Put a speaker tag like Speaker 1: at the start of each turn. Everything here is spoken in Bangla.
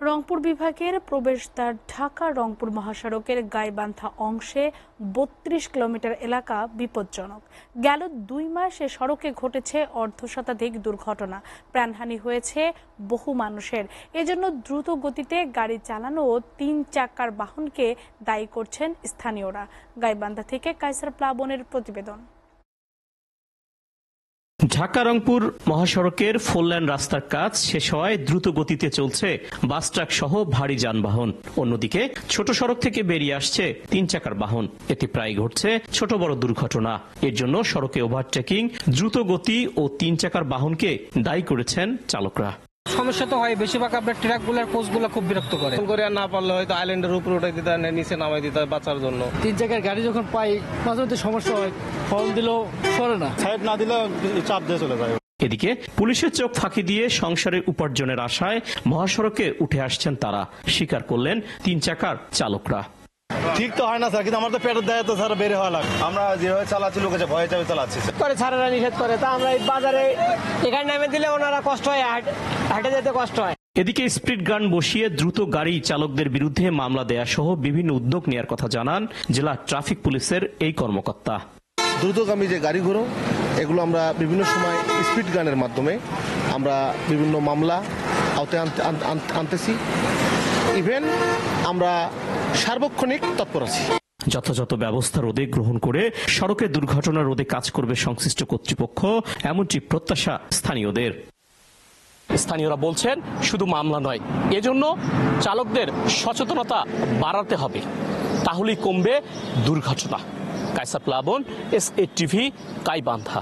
Speaker 1: রংপুর বিভাগের প্রবেশদ্বার ঢাকা রংপুর মহাসড়কের গাইবান্ধা অংশে ৩২ কিলোমিটার এলাকা বিপজ্জনক। গেল ২ মাস এ সড়কে ঘটেছে অর্ধশতাধিক দুর্ঘটনা, প্রাণহানি হয়েছে বহু মানুষের। এজন্য দ্রুত গতিতে গাড়ি চালানো ও ৩ চাকার বাহনকে দায়ী করছেন স্থানীয়রা। গাইবান্ধা থেকে কায়সার প্লাবনের প্রতিবেদন।
Speaker 2: ঢাকা রংপুর মহাসড়কের ফোরলেন রাস্তার কাজ শেষ হওয়ায় দ্রুত গতিতে চলছে বাস ট্রাক সহ ভারী যানবাহন। অন্যদিকে ছোট সড়ক থেকে বেরিয়ে আসছে ৩ চাকার বাহন। এতে প্রায় ঘটছে ছোট বড় দুর্ঘটনা। এর জন্য সড়কে ওভারটেকিং, দ্রুত গতি ও ৩ চাকার বাহনকে দায়ী করেছেন চালকরা।
Speaker 3: সমস্যা তো হয়, বেশিরভাগ আপনার ট্রাকগুলোর কোচগুলো খুব বিরক্ত করে।
Speaker 4: না পারলে হয়তো আইল্যান্ডের উপরে উঠাই দিতে হয়, নিচে নামাই দিতে হয় বাঁচার জন্য।
Speaker 5: ৩ চাকার গাড়ি যখন পাই মাঝে মধ্যে সমস্যা হয়, হর্ন দিলেও সরে না,
Speaker 4: সাইড না দিলে চাপ দিয়ে চলে যায়।
Speaker 2: এদিকে পুলিশের চোখ ফাঁকি দিয়ে সংসারের উপার্জনের আশায় মহাসড়কে উঠে আসছেন তারা, স্বীকার করলেন ৩ চাকার চালকরা।
Speaker 4: ঠিক তো হয় না স্যার, কিন্তু আমার তো পেটের দায় তো স্যার বের হওয়া লাগে। আমরা যেভাবে চালাচ্ছি লোকের ভয়ে চাপে চালাচ্ছি
Speaker 3: করে ছাড়ারা নিষেধ করে, তা আমরা এই বাজারে এখানে নামে দিলে ওনারা কষ্ট হয়, হাঁটে যেতে কষ্ট হয়।
Speaker 2: এদিকে স্পিড গান বসিয়ে দ্রুত গাড়ি চালকদের বিরুদ্ধে মামলা দেয়া সহ বিভিন্ন উদ্যোগ নেওয়ার কথা জানান জেলা ট্রাফিক পুলিশের এই কর্মকর্তা।
Speaker 6: দ্রুতগামী যে গাড়িগুলো এগুলো আমরা বিভিন্ন সময় স্পিড গানের মাধ্যমে আমরা বিভিন্ন মামলা আওতায় আনতেছি। ইভেন আমরা সার্বক্ষণিক তৎপর আছি।
Speaker 2: যথাযথ ব্যবস্থা রোধে গ্রহণ করে সড়কের দুর্ঘটনা রোধে কাজ করবে সংশ্লিষ্ট কর্তৃপক্ষ, এমনটি প্রত্যাশা স্থানীয়দের। স্থানীয়রা বলছেন শুধু মামলা নয়, এজন্য চালকদের সচেতনতা বাড়াতে হবে, তাহলেই কমবে দুর্ঘটনা। কায়সার প্লাবন, SA টিভি, গাইবান্ধা।